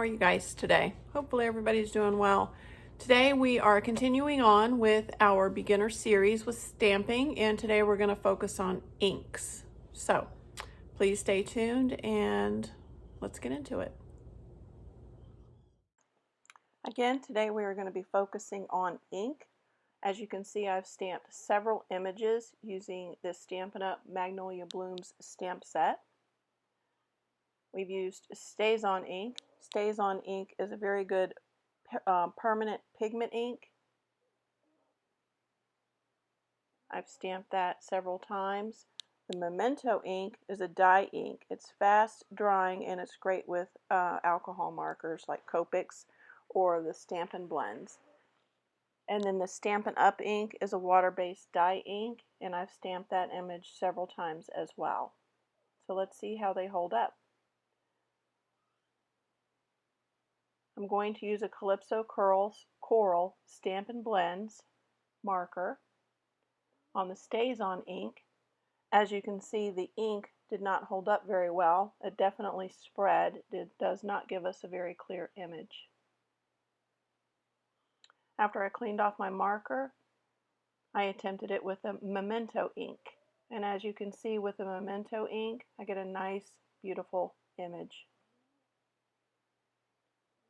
are you guys today? Hopefully everybody's doing well. Today we are continuing on with our beginner series with stamping, and today we're going to focus on inks. So please stay tuned and let's get into it. Again, today we are going to be focusing on ink. As you can see, I've stamped several images using this Stampin' Up! Magnolia Blooms stamp set. We've used StazOn ink. StazOn ink is a very good permanent pigment ink. I've stamped that several times. The Memento ink is a dye ink. It's fast drying and it's great with alcohol markers like Copics or the Stampin' Blends. And then the Stampin' Up! Ink is a water-based dye ink, and I've stamped that image several times as well. So let's see how they hold up. I'm going to use a Calypso Coral Stampin' Blends marker on the StazOn ink. As you can see, the ink did not hold up very well. It definitely spread. It does not give us a very clear image. After I cleaned off my marker, I attempted it with a Memento ink. And as you can see with the Memento ink, I get a nice, beautiful image.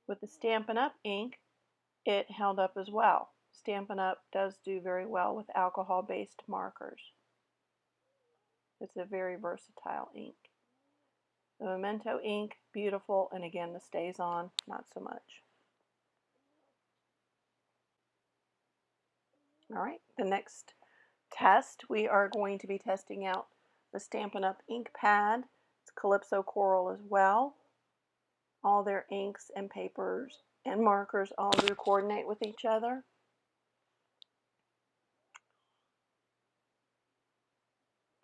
With the Stampin' Up! Ink, it held up as well. Stampin' Up! Does do very well with alcohol-based markers. It's a very versatile ink. The Memento ink, beautiful, and again the StazOn, not so much. Alright, the next test, we are going to be testing out the Stampin' Up! Ink pad. It's Calypso Coral as well. All their inks and papers and markers all do coordinate with each other.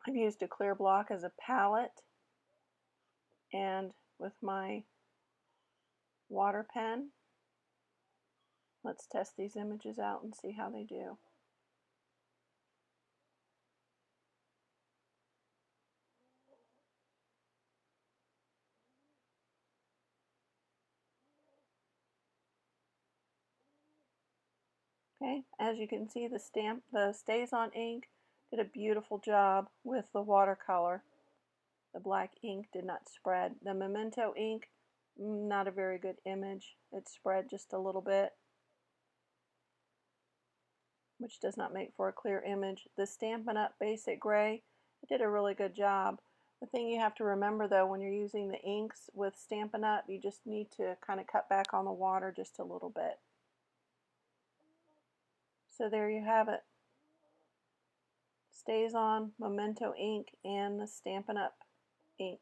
I've used a clear block as a palette, and with my water pen, let's test these images out and see how they do. Okay, as you can see, the StazOn ink did a beautiful job with the watercolor. The black ink did not spread. The Memento ink, not a very good image. It spread just a little bit, which does not make for a clear image. The Stampin' Up! Basic Gray, it did a really good job. The thing you have to remember though, when you're using the inks with Stampin' Up!, you just need to kind of cut back on the water just a little bit. So there you have it. StazOn, Memento ink, and the Stampin' Up! Ink.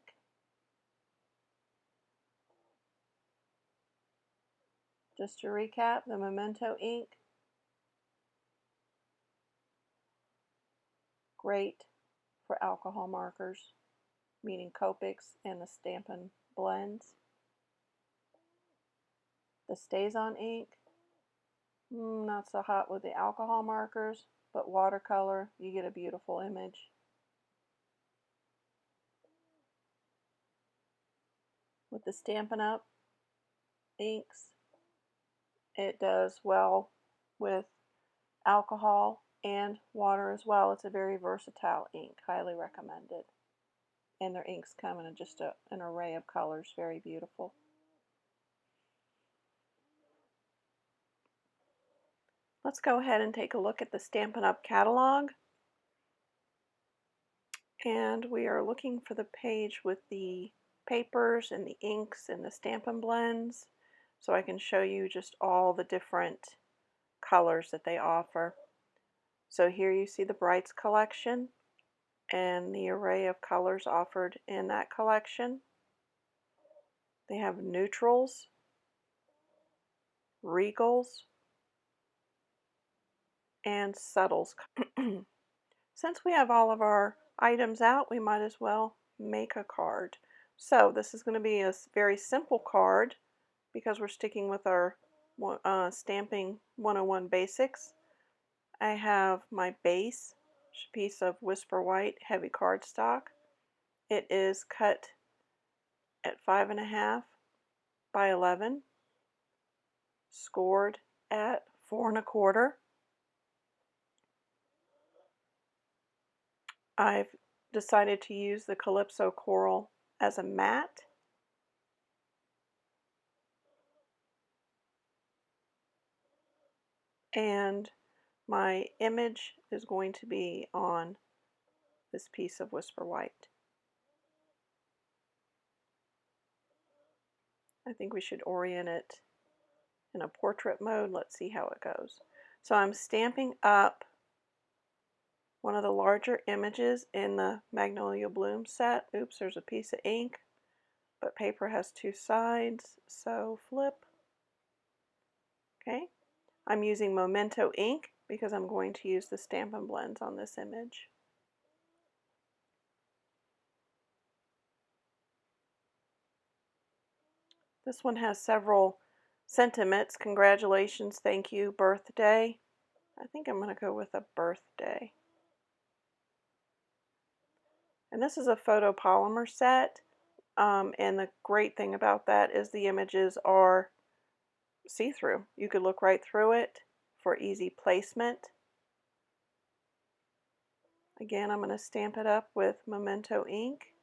Just to recap, the Memento ink, great for alcohol markers, meaning Copics and the Stampin' Blends. The StazOn ink, not so hot with the alcohol markers, but watercolor, you get a beautiful image. With the Stampin' Up! Inks, it does well with alcohol and water as well. It's a very versatile ink, highly recommended. And their inks come in just an array of colors, very beautiful. Let's go ahead and take a look at the Stampin' Up! Catalog. And we are looking for the page with the papers and the inks and the Stampin' Blends, so I can show you just all the different colors that they offer. So here you see the Brights collection and the array of colors offered in that collection. They have neutrals, regals, and subtles. Since we have all of our items out, we might as well make a card. So this is going to be a very simple card because we're sticking with our Stamping 101 Basics. I have my base piece of Whisper White heavy cardstock. It is cut at 5.5 by 11, scored at 4 1/4. I've decided to use the Calypso Coral as a mat. And my image is going to be on this piece of Whisper White. I think we should orient it in a portrait mode. Let's see how it goes. So I'm stamping up one of the larger images in the Magnolia Bloom set. Oops, there's a piece of ink, but paper has two sides, so flip. Okay, I'm using Memento ink because I'm going to use the Stampin' Blends on this image. This one has several sentiments. Congratulations, thank you, birthday. I think I'm going to go with a birthday. And this is a photopolymer set. And the great thing about that is the images are see-through. You could look right through it for easy placement. Again, I'm going to stamp it up with Memento ink.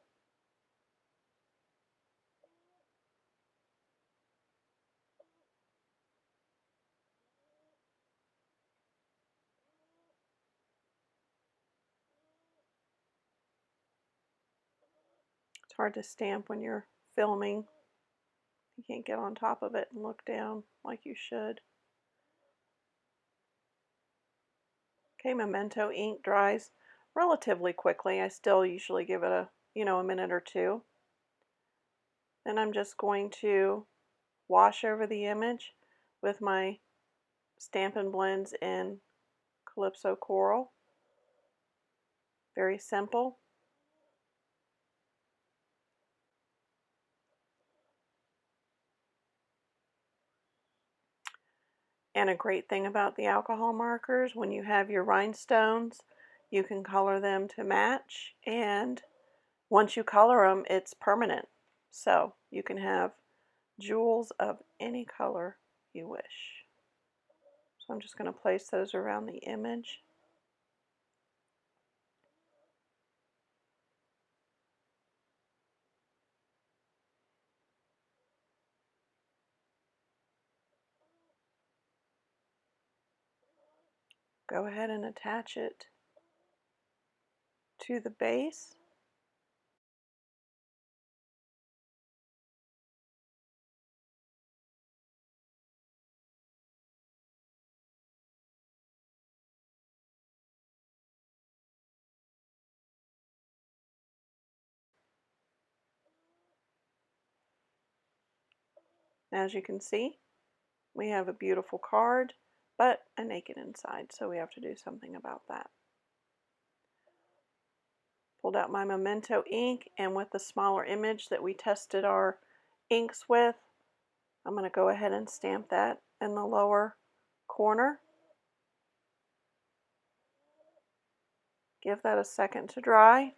It's hard to stamp when you're filming. You can't get on top of it and look down like you should. Okay, Memento ink dries relatively quickly. I still usually give it a minute or two. Then I'm just going to wash over the image with my Stampin' Blends in Calypso Coral. Very simple. And a great thing about the alcohol markers, when you have your rhinestones, you can color them to match, and once you color them, it's permanent. So you can have jewels of any color you wish. So I'm just going to place those around the image. Go ahead and attach it to the base. As you can see, we have a beautiful card, but a naked inside, so we have to do something about that. Pulled out my Memento ink, and with the smaller image that we tested our inks with, I'm going to go ahead and stamp that in the lower corner. Give that a second to dry.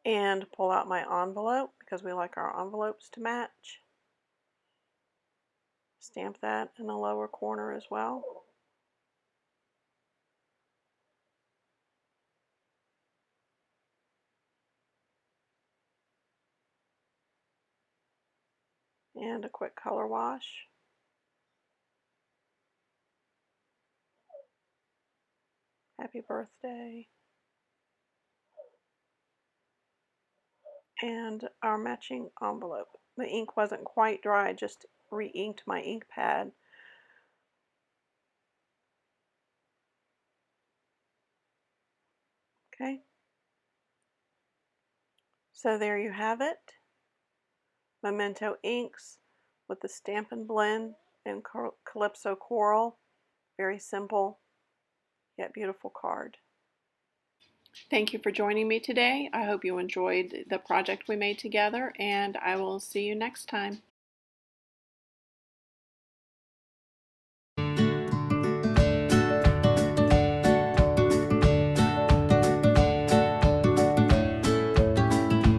And pull out my envelope because we like our envelopes to match. Stamp that in the lower corner as well. And a quick color wash. Happy birthday. And our matching envelope. The ink wasn't quite dry, I just re-inked my ink pad. Okay. So there you have it. Memento inks with the Stampin' Blend and Calypso Coral. Very simple, yet beautiful card. Thank you for joining me today. I hope you enjoyed the project we made together, and I will see you next time.